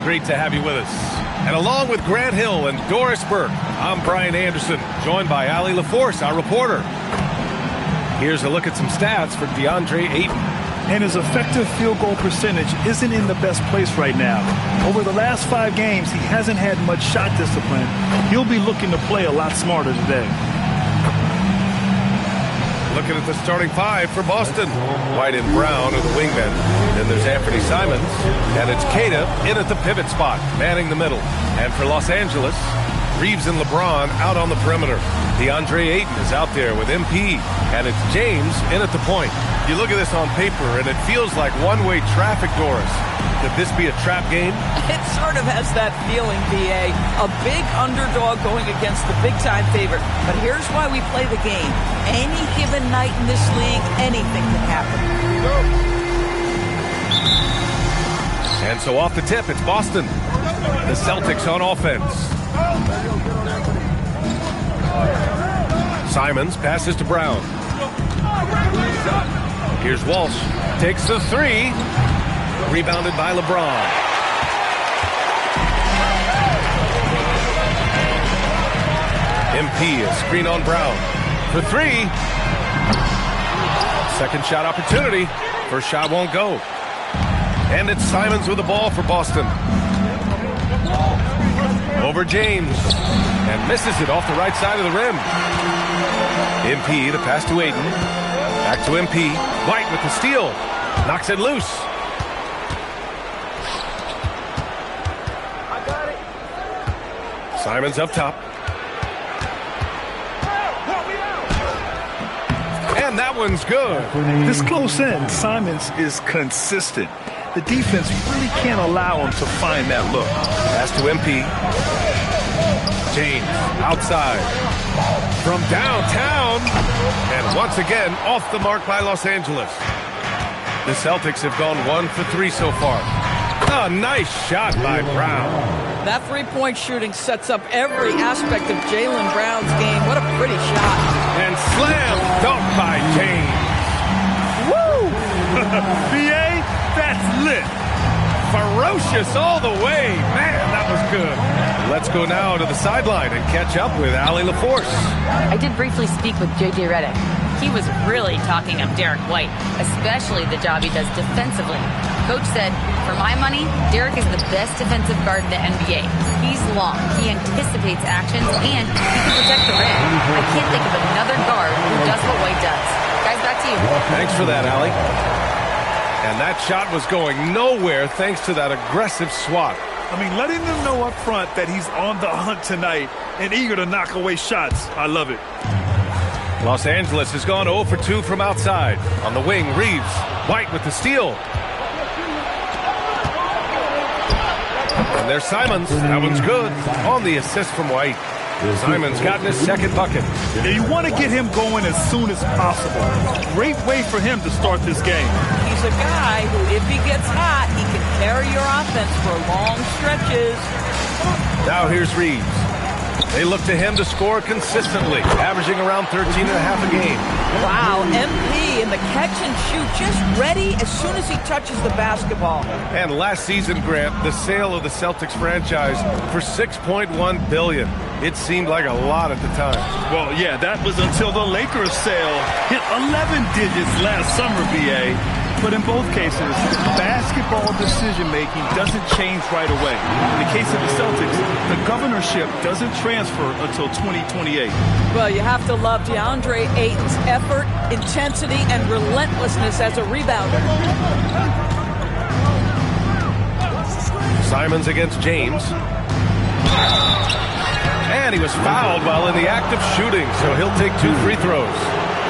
Great to have you with us. And along with Grant Hill and Doris Burke, I'm Brian Anderson, joined by Allie LaForce, our reporter. Here's a look at some stats for DeAndre Ayton. And his effective field goal percentage isn't in the best place right now. Over the last 5 games, he hasn't had much shot discipline. He'll be looking to play a lot smarter today. Looking at the starting 5 for Boston. White and Brown are the wingmen. Then there's Anthony Simons. And it's Queta in at the pivot spot, manning the middle. And for Los Angeles, Reeves and LeBron out on the perimeter. DeAndre Ayton is out there with MP. And it's James in at the point. You look at this on paper, and it feels like one-way traffic, Doris. Could this be a trap game? It sort of has that feeling, B.A. A big underdog going against the big-time favorite. But here's why we play the game. Any given night in this league, anything can happen. And so off the tip, it's Boston. The Celtics on offense. Simons passes to Brown. Here's Walsh. Takes the 3. Rebounded by LeBron. MP, a screen on Brown. For 3. Second shot opportunity. First shot won't go. And it's Simons with the ball for Boston. Over James. And misses it off the right side of the rim. MP, the pass to Ayton. Back to MP. White with the steal. Knocks it loose. Simons up top. And that one's good. This close in, Simons is consistent. The defense really can't allow him to find that look. Pass to MP. James outside. From downtown. And once again, off the mark by Los Angeles. The Celtics have gone 1 for 3 so far. A nice shot by Brown. That three-point shooting sets up every aspect of Jaylen Brown's game. What a pretty shot. And slam dunk by James. Woo! B.A., that's lit. Ferocious all the way. Man, that was good. Let's go now to the sideline and catch up with Allie LaForce. I did briefly speak with J.J. Redick. He was really talking up Derek White, especially the job he does defensively. Coach said, for my money, Derek is the best defensive guard in the NBA. He's long, he anticipates actions, and he can protect the rim. I can't think of another guard who does what White does. Guys, back to you. Thanks for that, Allie. And that shot was going nowhere thanks to that aggressive swat. I mean, letting them know up front that he's on the hunt tonight and eager to knock away shots. I love it. Los Angeles has gone 0 for 2 from outside. On the wing, Reeves. White with the steal. And there's Simons. That one's good. On the assist from White. Simons gotten his second bucket. Yeah, you want to get him going as soon as possible. Great way for him to start this game. He's a guy who, if he gets hot, he can carry your offense for long stretches. Now here's Reeves. They look to him to score consistently, averaging around 13.5 a game. Wow, MP in the catch and shoot, just ready as soon as he touches the basketball. And last season, Grant, the sale of the Celtics franchise for $6.1 billion. It seemed like a lot at the time. Well, yeah, that was until the Lakers sale hit 11 digits last summer, B.A. But in both cases, basketball decision-making doesn't change right away. In the case of the Celtics, the governorship doesn't transfer until 2028. Well, you have to love DeAndre Ayton's effort, intensity, and relentlessness as a rebounder. Simons against James. And he was fouled while in the act of shooting, so he'll take 2 free throws.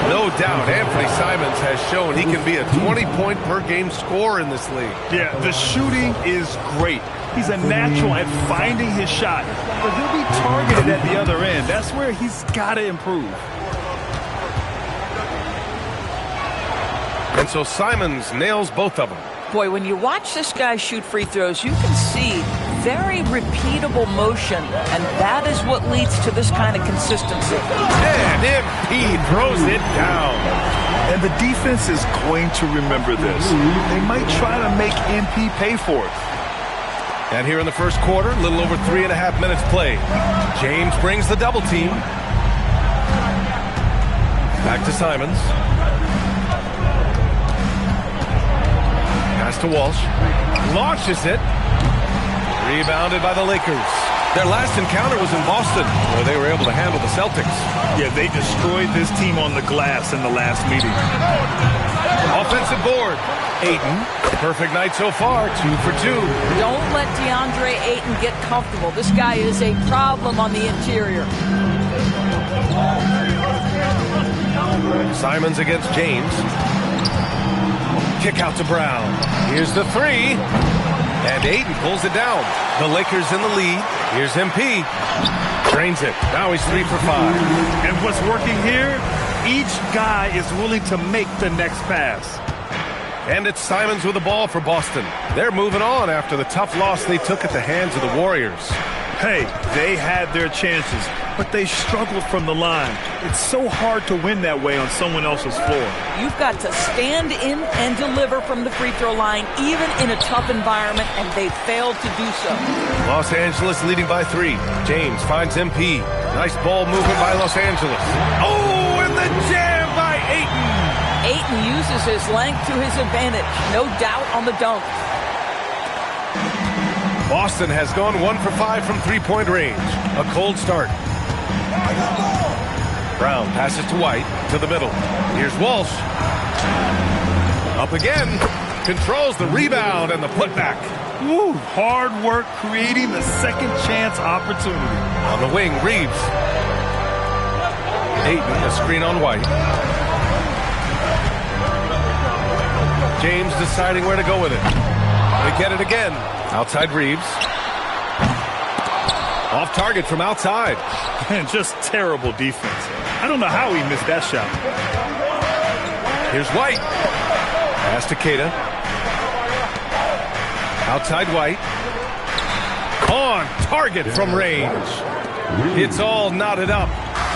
No doubt, Anthony Simons has shown he can be a 20-point-per-game scorer in this league. Yeah, the shooting is great. He's a natural at finding his shot, but he'll be targeted at the other end. That's where he's got to improve. And so Simons nails both of them. Boy, when you watch this guy shoot free throws, you can see very repeatable motion, and that is what leads to this kind of consistency. And MP throws it down. And the defense is going to remember this. They might try to make MP pay for it. And here in the first quarter, a little over 3.5 minutes played. James brings the double team. Back to Simons. Pass to Walsh. Launches it. Rebounded by the Lakers. Their last encounter was in Boston, where they were able to handle the Celtics. Yeah, they destroyed this team on the glass in the last meeting. Offensive board. Ayton, perfect night so far, 2 for 2. Don't let DeAndre Ayton get comfortable. This guy is a problem on the interior. Simons against James. Kick out to Brown. Here's the 3. And Ayton pulls it down. The Lakers in the lead. Here's MP. Drains it. Now he's 3 for 5. And what's working here? Each guy is willing to make the next pass. And it's Simons with the ball for Boston. They're moving on after the tough loss they took at the hands of the Warriors. Hey, they had their chances, but they struggled from the line. It's so hard to win that way on someone else's floor. You've got to stand in and deliver from the free throw line, even in a tough environment, and they failed to do so. Los Angeles leading by 3. James finds MP. Nice ball movement by Los Angeles. Oh, and the jam by Ayton. Ayton uses his length to his advantage. No doubt on the dunk. Boston has gone 1 for 5 from three-point range. A cold start. Brown passes to White, to the middle. Here's Walsh. Up again. Controls the rebound and the putback. Woo, hard work creating the second chance opportunity. On the wing, Reeves. Ayton, a screen on White. James deciding where to go with it. They get it again. Outside Reeves. Off target from outside. And just terrible defense. I don't know how he missed that shot. Here's White. Pass to Keita. Outside White. On target from range. It's all knotted up.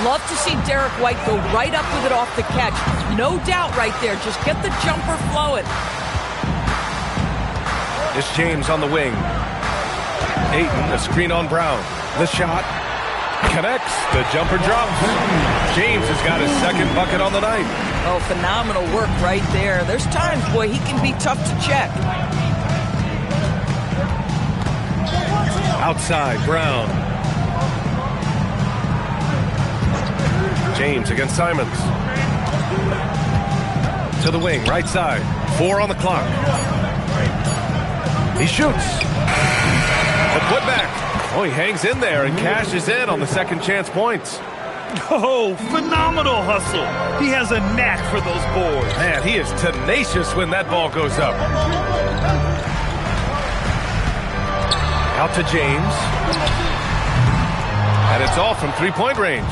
Love to see Derek White go right up with it off the catch. No doubt right there. Just get the jumper flowing. It's James on the wing. Ayton, a screen on Brown. The shot connects. The jumper drops. James has got his second bucket on the night. Oh, phenomenal work right there. There's times, boy, he can be tough to check. Outside, Brown. James against Simons. To the wing, right side. 4 on the clock. He shoots. The putback. Oh, he hangs in there and cashes in on the second chance points. Oh, phenomenal hustle. He has a knack for those boards. Man, he is tenacious when that ball goes up. Out to James. And it's all from three-point range.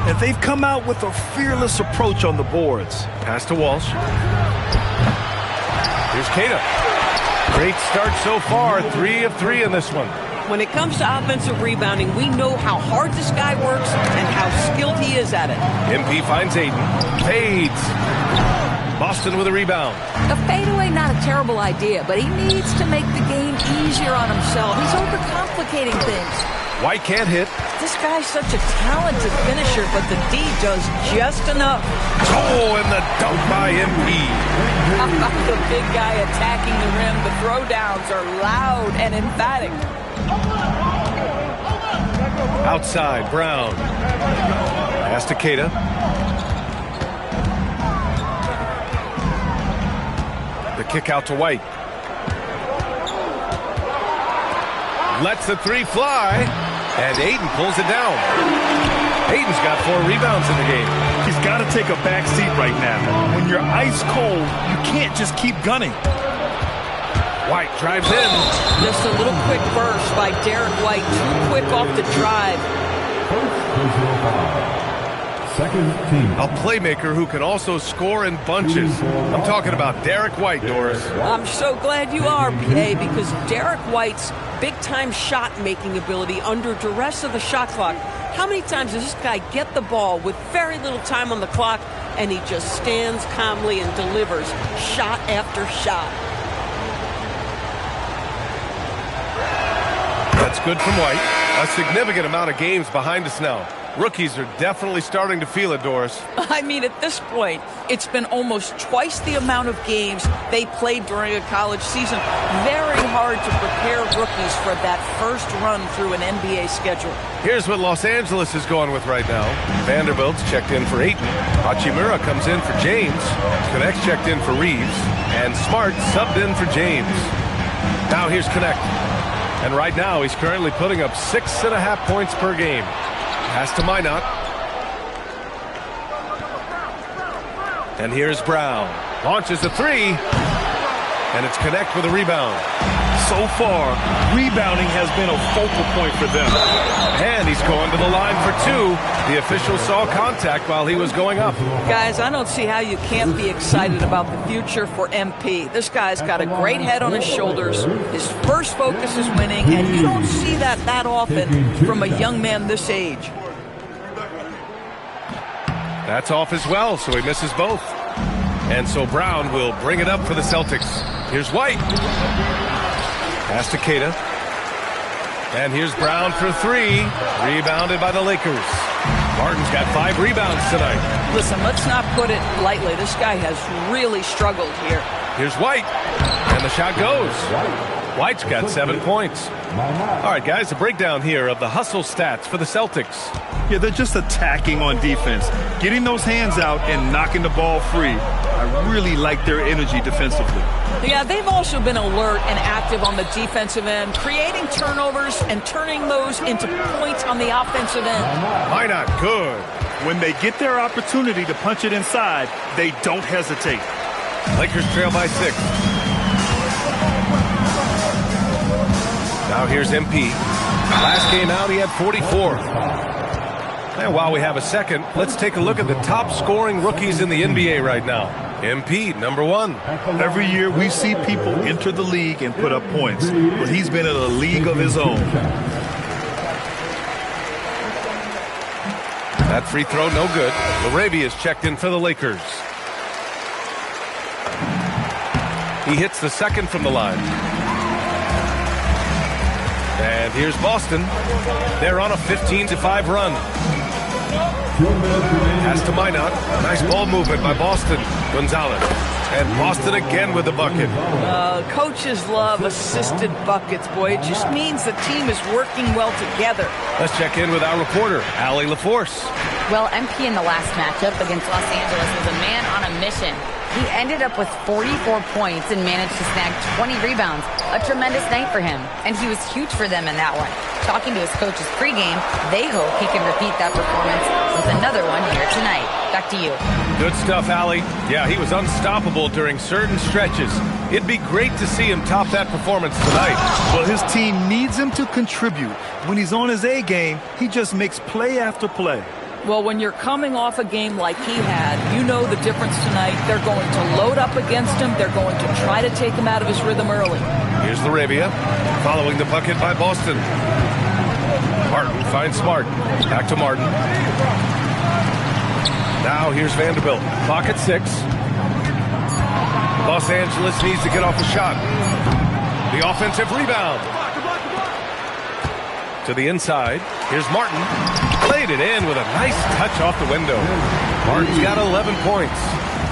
And they've come out with a fearless approach on the boards. Pass to Walsh. Here's Keita. Great start so far. 3 of 3 in this one. When it comes to offensive rebounding, we know how hard this guy works and how skilled he is at it. MP finds Ayton. Fades. Boston with a rebound. A fadeaway, not a terrible idea, but he needs to make the game easier on himself. He's overcomplicating things. White can't hit. This guy's such a talented finisher, but the D does just enough. Oh, and the dunk by MP. How about the big guy attacking the rim? The throwdowns are loud and emphatic. Outside, Brown. Pass to Keita. The kick out to White. Lets the 3 fly, and Ayton pulls it down. Ayton's got 4 rebounds in the game. He's got to take a back seat right now. When you're ice cold, you can't just keep gunning. White drives in. Just a little quick burst by Derek White. Too quick off the drive. Second team. A playmaker who can also score in bunches. I'm talking about Derek White, Doris. I'm so glad you are, PA, because Derek White's big-time shot-making ability under duress of the shot clock. How many times does this guy get the ball with very little time on the clock, and he just stands calmly and delivers shot after shot? That's good from White. A significant amount of games behind us now. Rookies are definitely starting to feel it, Doris. I mean, at this point, it's been almost twice the amount of games they played during a college season. Very hard to prepare rookies for that first run through an NBA schedule. Here's what Los Angeles is going with right now. Vanderbilt's checked in for Ayton. Hachimura comes in for James. Connect's checked in for Reeves. And Smart subbed in for James. Now here's Connect. And right now, he's currently putting up 6.5 points per game. Pass to Minot. And here's Brown. Launches a three. And it's Connect with a rebound. So far, rebounding has been a focal point for them. And he's going to the line for two. The official saw contact while he was going up. Guys, I don't see how you can't be excited about the future for MP. This guy's got a great head on his shoulders. His first focus is winning, and you don't see that often from a young man this age. That's off as well, so he misses both. And so Brown will bring it up for the Celtics. Here's White. Pass to Queta. And here's Brown for three. Rebounded by the Lakers. Martin's got 5 rebounds tonight. Listen, let's not put it lightly. This guy has really struggled here. Here's White. And the shot goes. White's got 7 points. All right, guys, a breakdown here of the hustle stats for the Celtics. Yeah, they're just attacking on defense, getting those hands out and knocking the ball free. I really like their energy defensively. Yeah, they've also been alert and active on the defensive end, creating turnovers and turning those into points on the offensive end. Why not? Good. When they get their opportunity to punch it inside, they don't hesitate. Lakers trail by 6. Now here's MP. Last game out, he had 44. And while we have a second, let's take a look at the top scoring rookies in the NBA right now. MP, number 1. Every year we see people enter the league and put up points, but he's been in a league of his own. That free throw, no good. Larabia's checked in for the Lakers. He hits the second from the line. And here's Boston. They're on a 15-5 run. Pass to Minot. Nice ball movement by Boston. Gonzalez. And Boston again with the bucket. Coaches love assisted buckets, boy. It just means the team is working well together. Let's check in with our reporter, Allie LaForce. Well, MP in the last matchup against Los Angeles was a man on a mission. He ended up with 44 points and managed to snag 20 rebounds. A tremendous night for him, and he was huge for them in that one. Talking to his coaches pregame, they hope he can repeat that performance with another one here tonight. Back to you. Good stuff, Allie. Yeah, he was unstoppable during certain stretches. It'd be great to see him top that performance tonight. Well, his team needs him to contribute. When he's on his A game, he just makes play after play. Well, when you're coming off a game like he had, you know the difference tonight. They're going to load up against him. They're going to try to take him out of his rhythm early. Here's Larabia, following the bucket by Boston. Martin finds Smart. Back to Martin. Now here's Vanderbilt. Clock at 6. Los Angeles needs to get off a shot. The offensive rebound. To the inside. Here's Martin. Played it in with a nice touch off the window. Martin's got 11 points.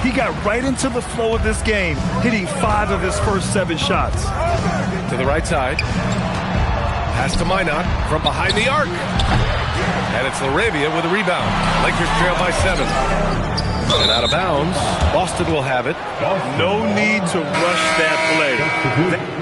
He got right into the flow of this game, hitting 5 of his first 7 shots. To the right side. Pass to Minot from behind the arc. And it's Larabia with a rebound. Lakers trail by 7. And out of bounds. Boston will have it. No need to rush that play.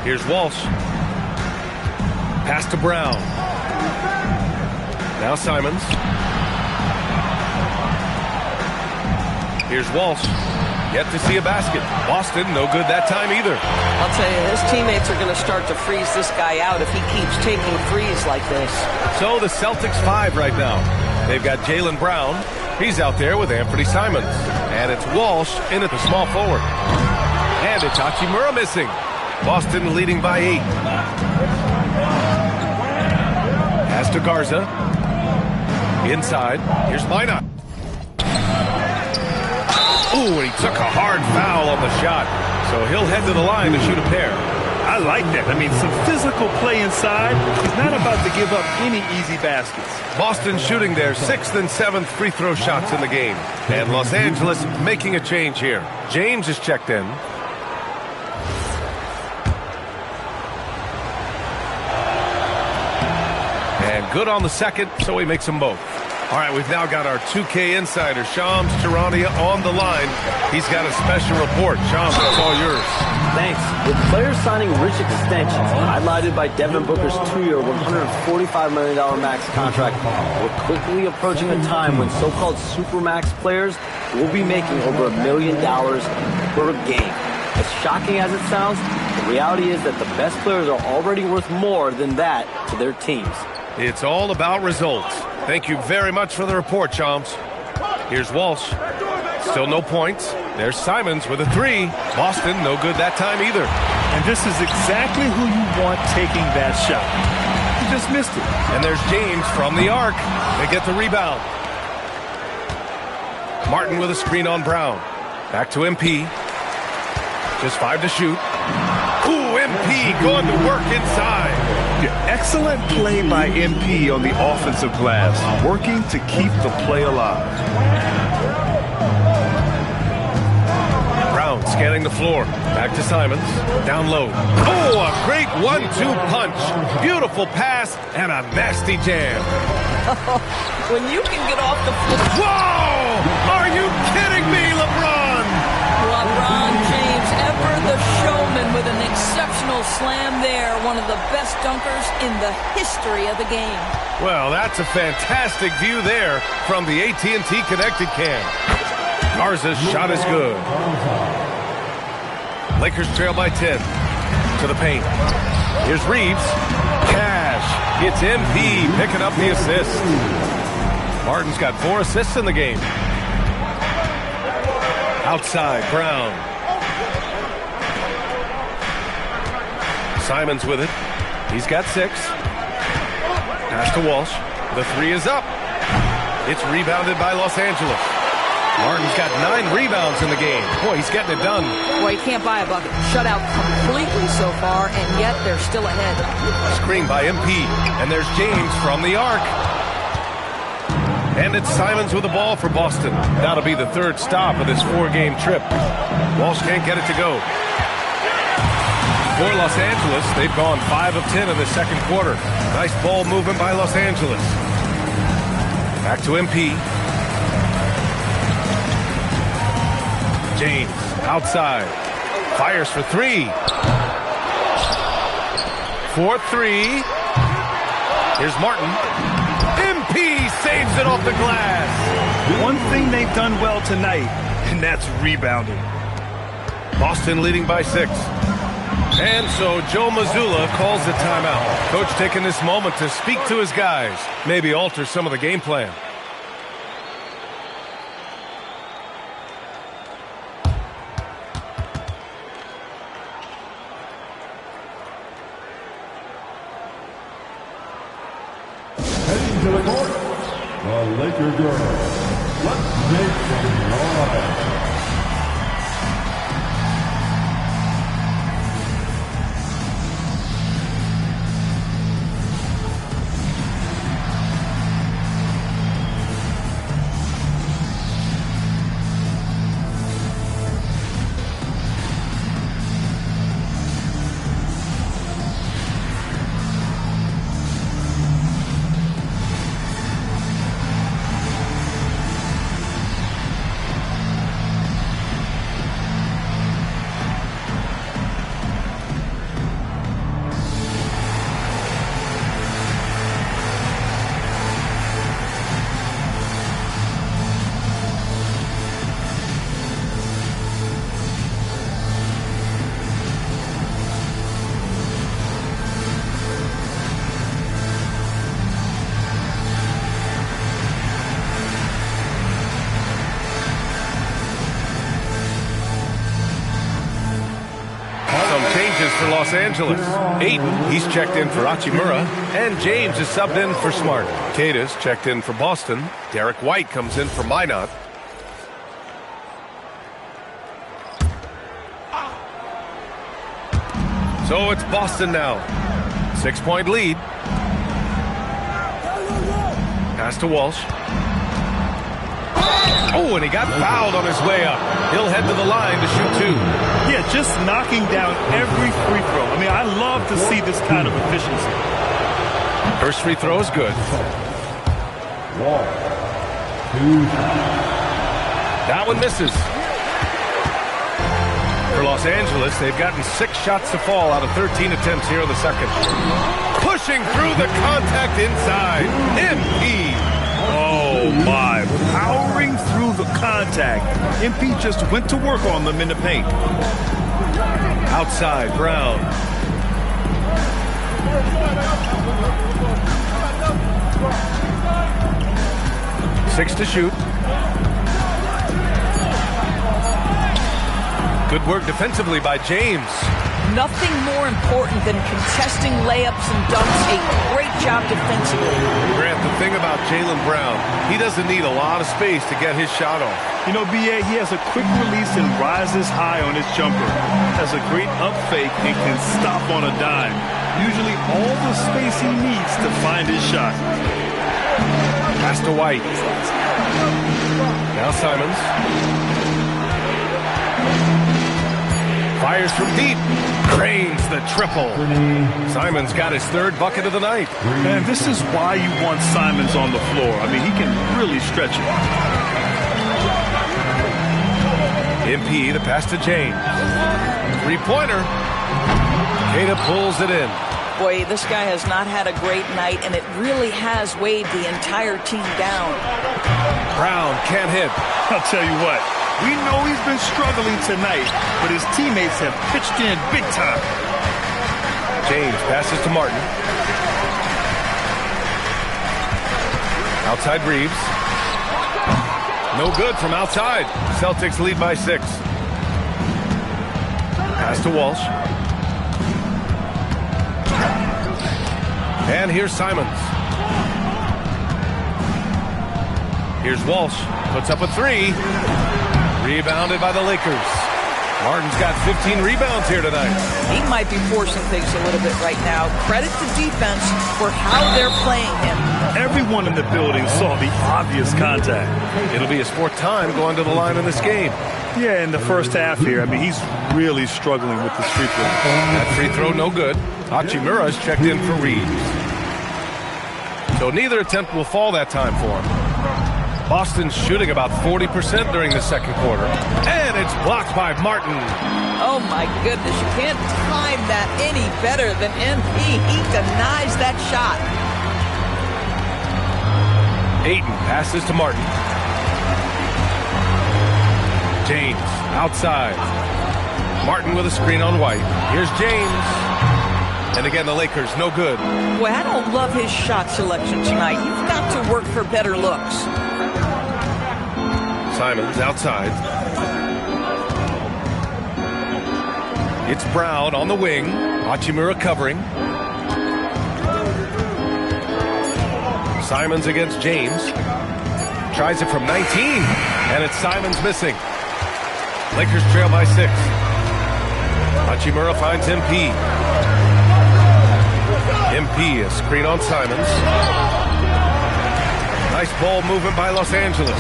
Here's Walsh. Pass to Brown. Now Simons. Here's Walsh. Yet to see a basket. Boston, no good that time either. I'll tell you, his teammates are going to start to freeze this guy out if he keeps taking threes like this. So the Celtics 5 right now. They've got Jaylen Brown. He's out there with Anthony Simons. And it's Walsh in at the small forward. And it's Hachimura missing. Boston leading by 8. Pass to Garza. Inside. Here's Minot. Ooh, and he took a hard foul on the shot. So he'll head to the line to shoot a pair. I like that. I mean, some physical play inside. He's not about to give up any easy baskets. Boston shooting their 6th and 7th free throw shots in the game. And Los Angeles making a change here. James is checked in. And good on the second, so he makes them both. All right, we've now got our 2K insider, Shams Charania, on the line. He's got a special report. Shams, it's all yours. Thanks. With players signing rich extensions, highlighted by Devin Booker's 2-year, $145 million max contract, we're quickly approaching a time when so-called supermax players will be making over $1 million per game. As shocking as it sounds, the reality is that the best players are already worth more than that to their teams. It's all about results. Thank you very much for the report, Shams. Here's Walsh. Still no points. There's Simons with a 3. Boston, no good that time either. And this is exactly who you want taking that shot. He just missed it. And there's James from the arc. They get the rebound. Martin with a screen on Brown. Back to MP. Just 5 to shoot. Ooh, MP going to work inside. Yeah, excellent play by MP on the offensive glass, working to keep the play alive. Brown scanning the floor. Back to Simons. Down low. Oh, a great 1-2 punch. Beautiful pass and a nasty jam. When you can get off the floor. Whoa! Are you kidding me, LeBron? LeBron James, ever the showman, with an exceptional slam there. One of the best dunkers in the history of the game. Well, that's a fantastic view there from the AT&T Connected Cam. Garza's shot is good. Lakers trail by 10. To the paint. Here's Reeves. Cash. It's MP picking up the assist. Martin's got 4 assists in the game. Outside, Brown. Simons with it. He's got 6. Pass to Walsh. The 3 is up. It's rebounded by Los Angeles. Martin's got 9 rebounds in the game. Boy, he's getting it done. Boy, he can't buy a bucket. Shut out completely so far, and yet they're still ahead. Screen by MP. And there's James from the arc. And it's Simons with the ball for Boston. That'll be the 3rd stop of this 4-game trip. Walsh can't get it to go. For Los Angeles, they've gone 5 of 10 in the second quarter. Nice ball movement by Los Angeles. Back to MP. James outside. Fires for 3. For 3. Here's Martin. MP saves it off the glass. One thing they've done well tonight, and that's rebounding. Boston leading by 6. And so Joe Mazzulla calls the timeout. Coach taking this moment to speak to his guys, maybe alter some of the game plan. Heading to the court, the Laker girls. Let's make some noise. for Los Angeles. Ayton, he's checked in for Hachimura. And James is subbed in for Smart. Queta's checked in for Boston. Derek White comes in for Minot. So it's Boston now. 6-point lead. Pass to Walsh. Oh, and he got fouled on his way up. He'll head to the line to shoot 2. Yeah, just knocking down every free throw. I mean, I love to see this kind of efficiency. First free throw is good. 1, 2. That one misses. For Los Angeles, they've gotten 6 shots to fall out of 13 attempts here in the second. Pushing through the contact inside. MP. Oh, my. Powering through the contact. MP just went to work on them in the paint. Outside, Brown. Six to shoot. Good work defensively by James. Nothing more important than contesting layups and dunks. A great job defensively. Grant, the thing about Jaylen Brown, he doesn't need a lot of space to get his shot off. You know, B.A., he has a quick release and rises high on his jumper. Has a great up fake and can stop on a dime. Usually all the space he needs to find his shot. Pass to White. Now Simons. Fires from deep. Cranes the triple. Simons got his 3rd bucket of the night. Man, this is why you want Simons on the floor. I mean, he can really stretch it. MP, the pass to James. 3-pointer. Queta pulls it in. Boy, this guy has not had a great night, and it really has weighed the entire team down. Brown can't hit. I'll tell you what. We know he's been struggling tonight, but his teammates have pitched in big time. James passes to Martin. Outside Reeves. No good from outside. Celtics lead by 6. Pass to Walsh. And here's Simons. Here's Walsh. Puts up a 3. Rebounded by the Lakers. Martin's got 15 rebounds here tonight. He might be forcing things a little bit right now. Credit to defense for how they're playing him. Everyone in the building saw the obvious contact. It'll be his 4th time going to the line in this game. Yeah, in the first half here, I mean, he's really struggling with this free throw. That free throw no good. Hachimura's checked in for Reeves. So neither attempt will fall that time for him. Boston's shooting about 40% during the second quarter. And it's blocked by Martin. Oh, my goodness. You can't time that any better than MP. He denies that shot. Ayton passes to Martin. James outside. Martin with a screen on White. Here's James. And again, the Lakers, no good. Boy, I don't love his shot selection tonight. You've got to work for better looks. Simons outside. It's Brown on the wing. Hachimura covering. Simons against James. Tries it from 19. And it's Simons missing. Lakers trail by 6. Hachimura finds MP. MP, a screen on Simons. Nice ball movement by Los Angeles.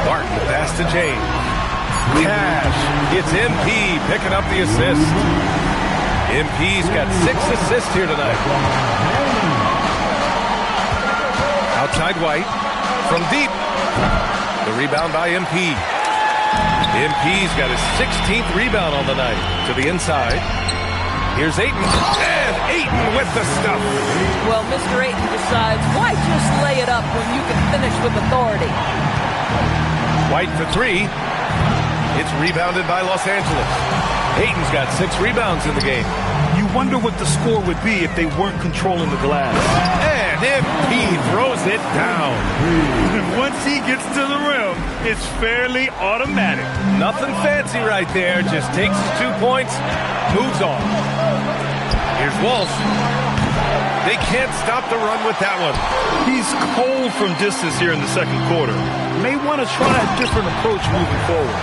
Martin, the pass to James. Cash. It's MP picking up the assist. MP's got 6 assists here tonight. Outside White. From deep. The rebound by MP. MP's got his 16th rebound on the night. To the inside. Here's Ayton. And Ayton with the stuff. Well, Mr. Ayton decides, why just lay it up when you can finish with authority? White for 3. It's rebounded by Los Angeles. Ayton's got 6 rebounds in the game. You wonder what the score would be if they weren't controlling the glass. And And MP throws it down. And once he gets to the rim, it's fairly automatic. Nothing fancy right there. Just takes his 2 points, moves on. Here's Walsh. They can't stop the run with that one. He's cold from distance here in the second quarter. May want to try a different approach moving forward.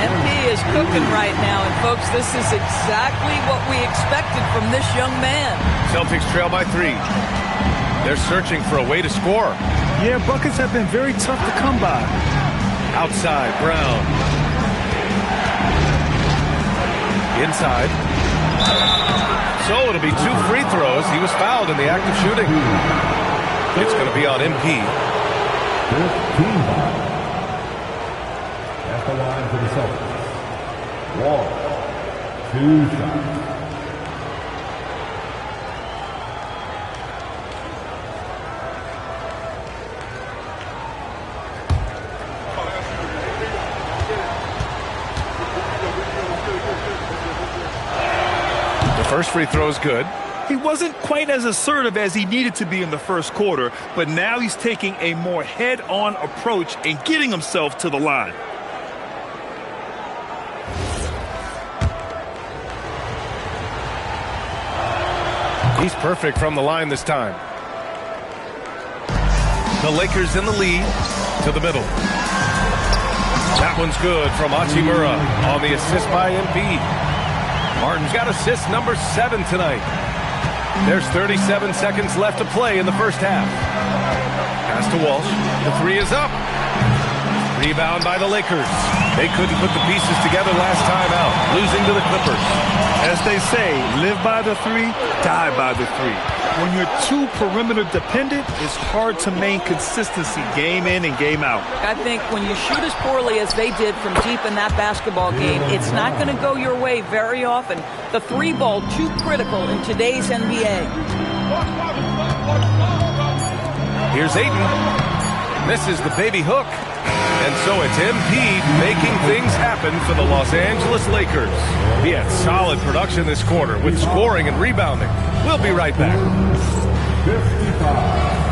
MP is cooking right now, and folks, this is exactly what we expected from this young man. Celtics trail by 3. They're searching for a way to score. Yeah, buckets have been very tough to come by. Outside, Brown. Inside. So it'll be 2 free throws. He was fouled in the act of shooting. It's going to be on MP. 15 foul. At the line for the Celtics. Wall. 2 shots. First free throw is good. He wasn't quite as assertive as he needed to be in the first quarter, but now he's taking a more head-on approach and getting himself to the line. He's perfect from the line this time. The Lakers in the lead to the middle. That one's good from Hachimura on the assist by MP. Martin's got assist number 7 tonight. There's 37 seconds left to play in the first half. Pass to Walsh. The 3 is up. Rebound by the Lakers. They couldn't put the pieces together last time out, losing to the Clippers. As they say, live by the 3, die by the 3. When you're too perimeter dependent, it's hard to maintain consistency game in and game out. I think when you shoot as poorly as they did from deep in that basketball game, it's not going to go your way very often. The 3 ball too critical in today's NBA. Here's Ayton. Misses the baby hook. And so it's MP making things happen for the Los Angeles Lakers. He had solid production this quarter with scoring and rebounding. We'll be right back. 55.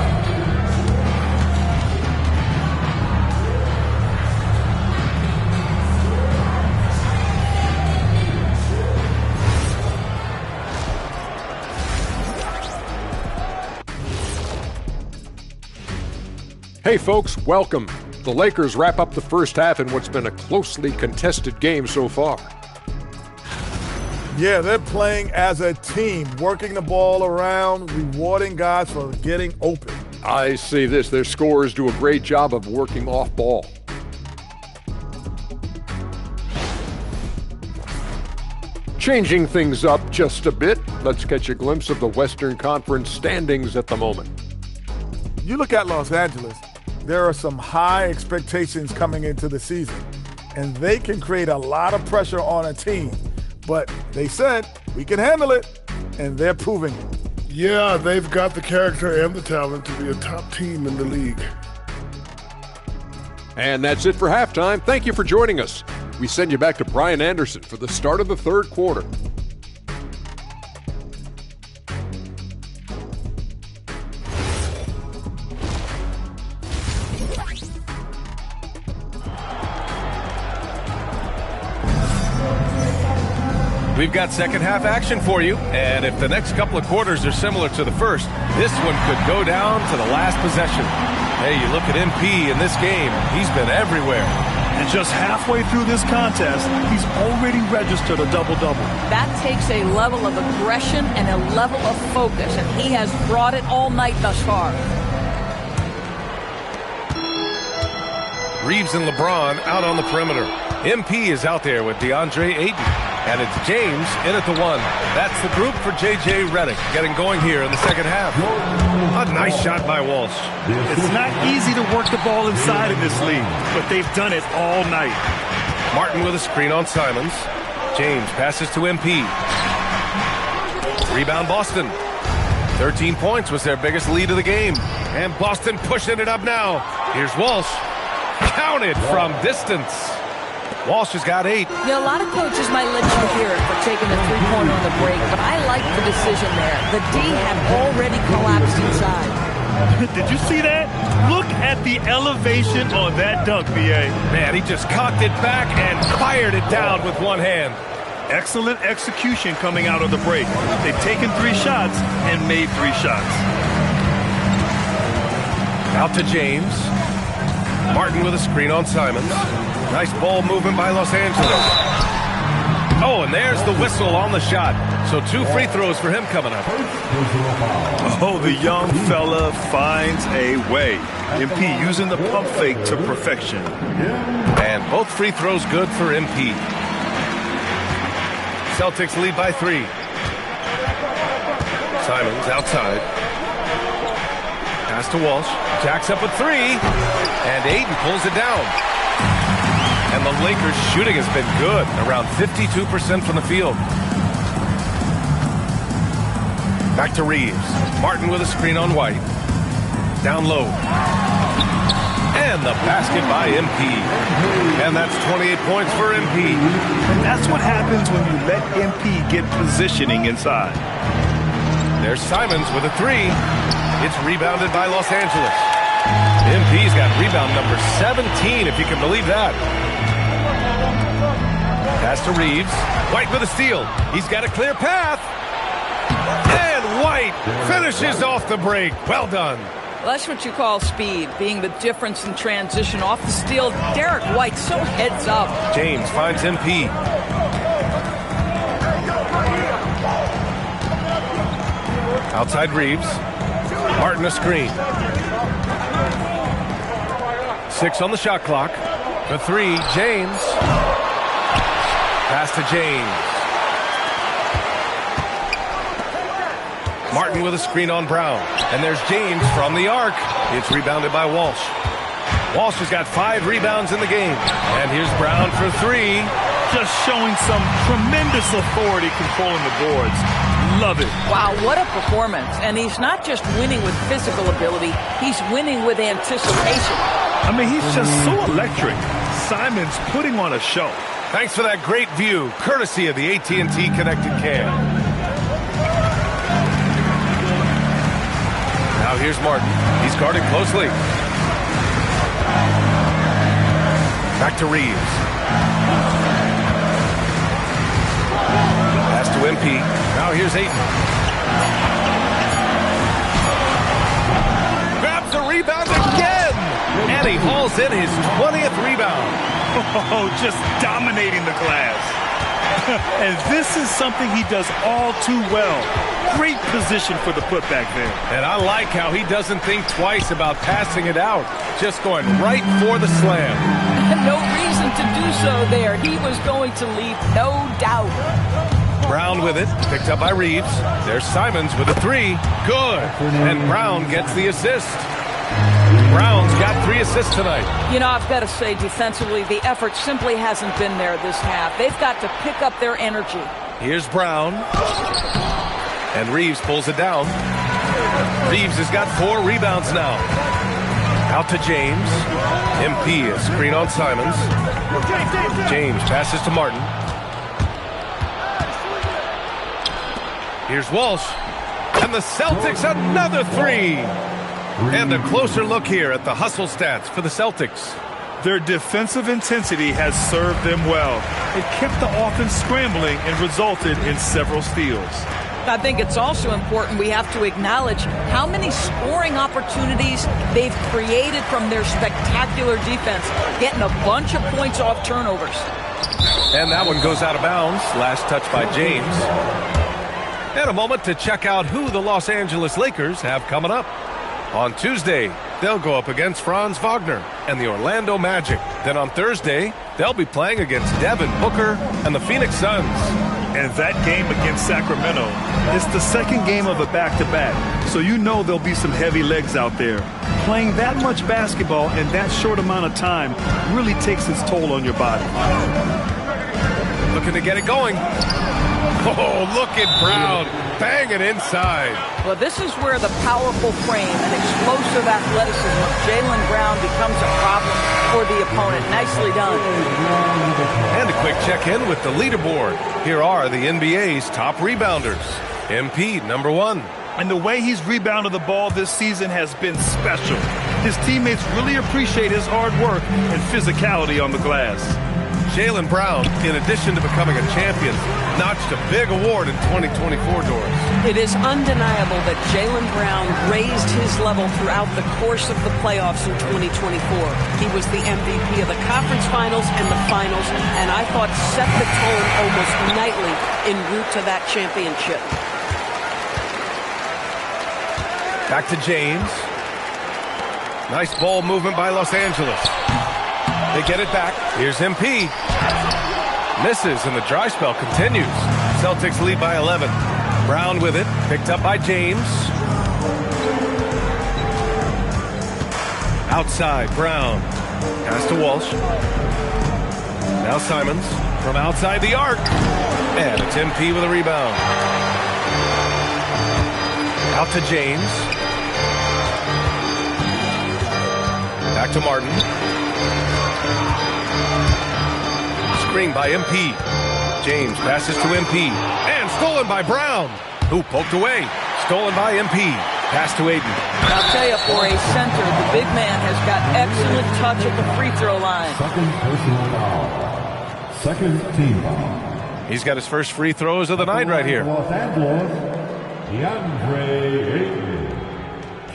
Hey folks, welcome. The Lakers wrap up the first half in what's been a closely contested game so far. Yeah, they're playing as a team, working the ball around, rewarding guys for getting open. I say this, their scorers do a great job of working off ball. Changing things up just a bit, let's catch a glimpse of the Western Conference standings at the moment. You look at Los Angeles, there are some high expectations coming into the season, and they can create a lot of pressure on a team. But they said, we can handle it, and they're proving it. Yeah, they've got the character and the talent to be a top team in the league. And that's it for halftime. Thank you for joining us. We send you back to Brian Anderson for the start of the third quarter. We've got second half action for you, and if the next couple of quarters are similar to the first, this one could go down to the last possession. Hey, you look at MP in this game, he's been everywhere. And just halfway through this contest, he's already registered a double-double. That takes a level of aggression and a level of focus, and he has brought it all night thus far. Reeves and LeBron out on the perimeter. MP is out there with DeAndre Ayton. And it's James in at the 1. That's the group for J.J. Redick getting going here in the second half. A nice shot by Walsh. It's not easy to work the ball inside in this league, but they've done it all night. Martin with a screen on Simons. James passes to MP. Rebound Boston. 13 points was their biggest lead of the game. And Boston pushing it up now. Here's Walsh. Counted from distance. Walsh has got 8. You know, a lot of coaches might let you hear it for taking the three-pointer on the break, but I like the decision there. The D had already collapsed inside. Did you see that? Look at the elevation on that dunk, B.A. Man, he just cocked it back and fired it down with one hand. Excellent execution coming out of the break. They've taken 3 shots and made 3 shots. Out to James. Martin with a screen on Simons. Nice ball movement by Los Angeles. Oh, and there's the whistle on the shot. So 2 free throws for him coming up. Oh, the young fella finds a way. MP using the pump fake to perfection. And both free throws good for MP. Celtics lead by 3. Simons outside. Pass to Walsh. Jacks up with 3. And Ayton pulls it down. And the Lakers' shooting has been good. Around 52% from the field. Back to Reeves. Martin with a screen on White. Down low. And the basket by MP. And that's 28 points for MP. And that's what happens when you let MP get positioning inside. There's Simons with a 3. It's rebounded by Los Angeles. MP's got rebound number 17, if you can believe that. Pass to Reeves. White with a steal. He's got a clear path. And White finishes off the break. Well done. Well, that's what you call speed, being the difference in transition. Off the steal, Derek White so heads up. James finds MP. Outside Reeves. Martin a screen. 6 on the shot clock. The 3, James. Pass to James. Martin with a screen on Brown. And there's James from the arc. It's rebounded by Walsh. Walsh has got 5 rebounds in the game. And here's Brown for 3. Just showing some tremendous authority controlling the boards. Love it. Wow, what a performance. And he's not just winning with physical ability, he's winning with anticipation. I mean, he's just so electric. Simons putting on a show. Thanks for that great view, courtesy of the AT&T Connected Cam. Now here's Martin. He's guarded closely. Back to Reeves. Pass to MP. Now here's Ayton. Grabs the rebound again! And he hauls in his 20th rebound. Oh, just dominating the glass. And this is something he does all too well. Great position for the putback there. And I like how he doesn't think twice about passing it out. Just going right for the slam. No reason to do so there. He was going to leave, no doubt. Brown with it, picked up by Reeves. There's Simons with a 3. Good. And Brown gets the assist. Brown's got 3 assists tonight. You know, I've got to say, defensively, the effort simply hasn't been there this half. They've got to pick up their energy. Here's Brown. And Reeves pulls it down. Reeves has got 4 rebounds now. Out to James. MP, a screen on Simons. James passes to Martin. Here's Walsh. And the Celtics another 3. And a closer look here at the hustle stats for the Celtics. Their defensive intensity has served them well. It kept the offense scrambling and resulted in several steals. I think it's also important we have to acknowledge how many scoring opportunities they've created from their spectacular defense, getting a bunch of points off turnovers. And that one goes out of bounds. Last touch by James. And a moment to check out who the Los Angeles Lakers have coming up. On Tuesday, they'll go up against Franz Wagner and the Orlando Magic. Then on Thursday, they'll be playing against Devin Booker and the Phoenix Suns. And that game against Sacramento is the second game of a back-to-back, so you know there'll be some heavy legs out there. Playing that much basketball in that short amount of time really takes its toll on your body. Looking to get it going. Oh, look at Brown banging inside. Well, this is where the powerful frame and explosive athleticism of Jaylen Brown becomes a problem for the opponent. Nicely done. And a quick check-in with the leaderboard. Here are the NBA's top rebounders. MP, number 1. And the way he's rebounded the ball this season has been special. His teammates really appreciate his hard work and physicality on the glass. Jaylen Brown, in addition to becoming a champion, notched a big award in 2024, Doris. It is undeniable that Jaylen Brown raised his level throughout the course of the playoffs in 2024. He was the MVP of the conference finals and the finals, and I thought set the tone almost nightly en route to that championship. Back to James. Nice ball movement by Los Angeles. They get it back. Here's MP. Misses, and the dry spell continues. Celtics lead by 11. Brown with it. Picked up by James. Outside, Brown. Pass to Walsh. Now Simons from outside the arc. And it's MP with a rebound. Out to James. Back to Martin. Screen by MP. James passes to MP. And stolen by Brown, who poked away. Stolen by MP. Pass to Ayton. I'll tell you, for a center, the big man has got excellent touch at the free throw line. Second personal foul. Second team foul. He's got his first free throws of the night right here. Los Angeles, DeAndre Ayton.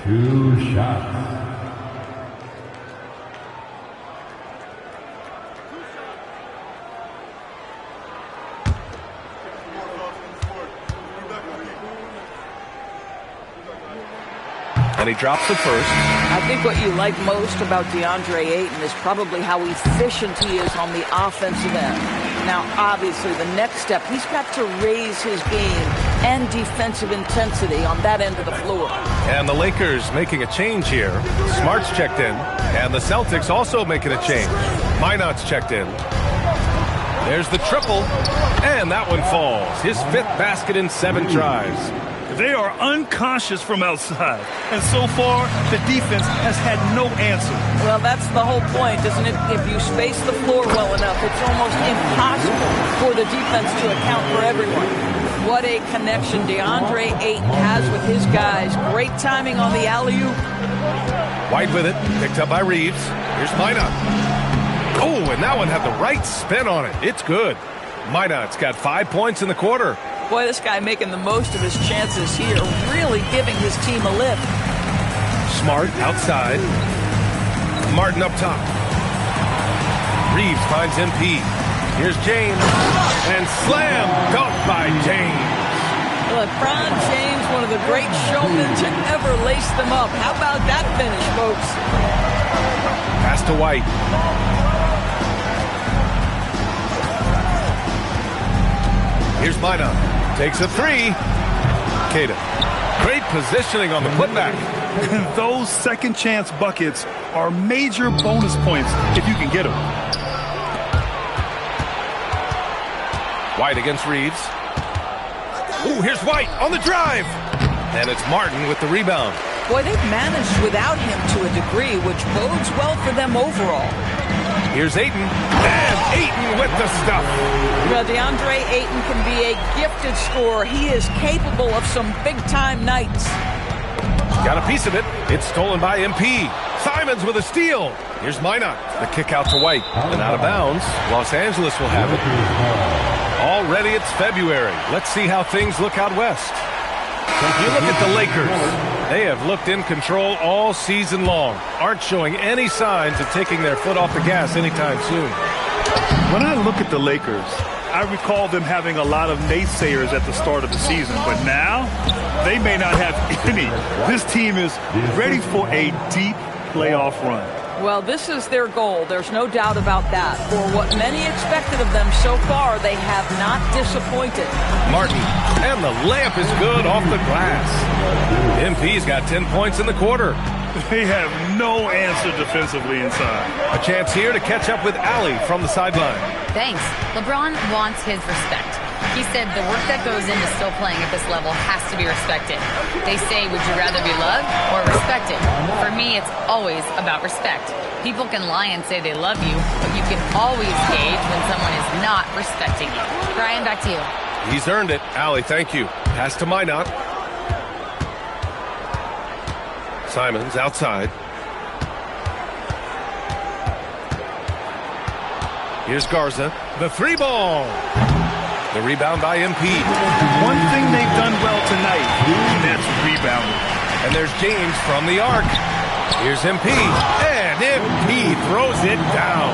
2 shots. And he drops the first. I think what you like most about DeAndre Ayton is probably how efficient he is on the offensive end. Now, obviously, the next step, he's got to raise his game and defensive intensity on that end of the floor. And the Lakers making a change here. Smart's checked in. And the Celtics also making a change. Minot's checked in. There's the triple. And that one falls. His 5th basket in 7 tries. They are unconscious from outside, and so far, the defense has had no answer. Well, that's the whole point, isn't it? If you space the floor well enough, it's almost impossible for the defense to account for everyone. What a connection DeAndre Ayton has with his guys. Great timing on the alley-oop. White with it, picked up by Reeves. Here's Minot. Oh, and that one had the right spin on it. It's good. Minot's got 5 points in the quarter. Boy, this guy making the most of his chances here, really giving his team a lift. Smart outside. Martin up top. Reeves finds MP. Here's James. And slam dunk by James. LeBron James, one of the great showmen to ever lace them up. How about that finish, folks? Pass to White. Here's Minot. Takes a 3. Queta. Great positioning on the putback. Those second chance buckets are major bonus points if you can get them. White against Reeves. Ooh, here's White on the drive. And it's Martin with the rebound. Boy, they've managed without him to a degree, which bodes well for them overall. Here's Ayton. And Ayton with the stuff. Well, DeAndre Ayton can be a gifted scorer. He is capable of some big-time nights. Got a piece of it. It's stolen by MP. Simons with a steal. Here's Minot. The kick out to White. And out of bounds. Los Angeles will have it. Already it's February. Let's see how things look out west. You look at the Lakers. They have looked in control all season long. Aren't showing any signs of taking their foot off the gas anytime soon. When I look at the Lakers, I recall them having a lot of naysayers at the start of the season, but now they may not have any. This team is ready for a deep playoff run. Well, this is their goal. There's no doubt about that. For what many expected of them so far, they have not disappointed. Martin, and the layup is good off the glass. MP's got 10 points in the quarter. They have no answer defensively inside. A chance here to catch up with Allie from the sideline. Thanks. LeBron wants his respect. He said the work that goes into still playing at this level has to be respected. They say, would you rather be loved or respected? For me, it's always about respect. People can lie and say they love you, but you can always gauge when someone is not respecting you. Brian, back to you. He's earned it. Allie, thank you. Pass to Minot. Simons outside. Here's Garza. The 3-ball. The rebound by MP. One thing they've done well tonight, and that's rebounding. And there's James from the arc. Here's MP. And MP throws it down.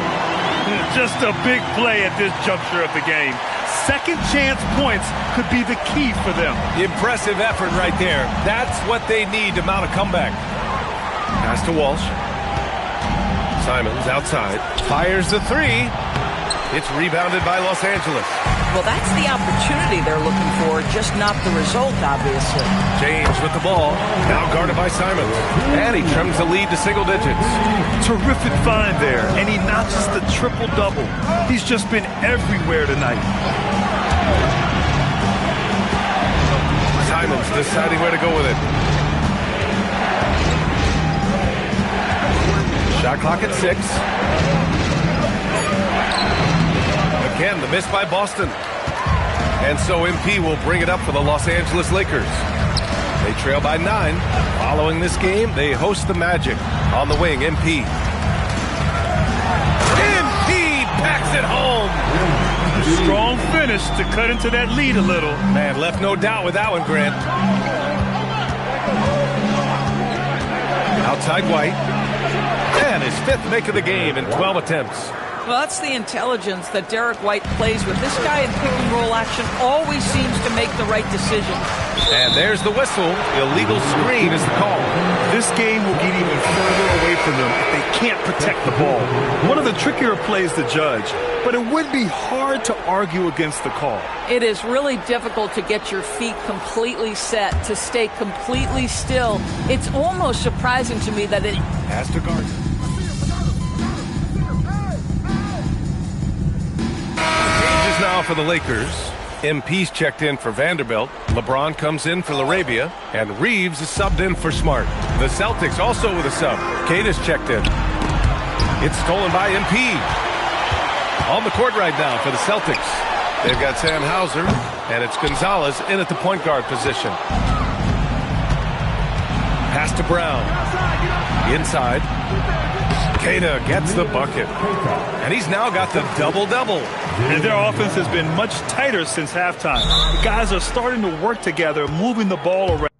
Just a big play at this juncture of the game. Second chance points could be the key for them. Impressive effort right there. That's what they need to mount a comeback. Pass to Walsh. Simons outside. Fires the 3. It's rebounded by Los Angeles. Well, that's the opportunity they're looking for, just not the result, obviously. James with the ball. Now guarded by Simons. And he trims the lead to single digits. Terrific find there. And he notches the triple-double. He's just been everywhere tonight. Simons deciding where to go with it. Shot clock at 6. Again, the miss by Boston. And so MP will bring it up for the Los Angeles Lakers. They trail by 9. Following this game, they host the Magic. On the wing, MP. MP packs it home. Strong finish to cut into that lead a little. Man, left no doubt with that one, Grant. Outside White. And his 5th make of the game in 12 attempts. Well, that's the intelligence that Derek White plays with. This guy in pick-and-roll action always seems to make the right decision. And there's the whistle. Illegal screen is the call. This game will get even further away from them if they can't protect the ball. One of the trickier plays to judge, but it would be hard to argue against the call. It is really difficult to get your feet completely set, to stay completely still. It's almost surprising to me that it... Pass to Garza. Now for the Lakers. MP's checked in for Vanderbilt. LeBron comes in for LaRavia. And Reeves is subbed in for Smart. The Celtics also with a sub. Cada's checked in. It's stolen by MP. On the court right now for the Celtics. They've got Sam Hauser. And it's Gonzalez in at the point guard position. Pass to Brown. Inside. Cada gets the bucket. And he's now got the double-double. And their offense has been much tighter since halftime. The guys are starting to work together, moving the ball around.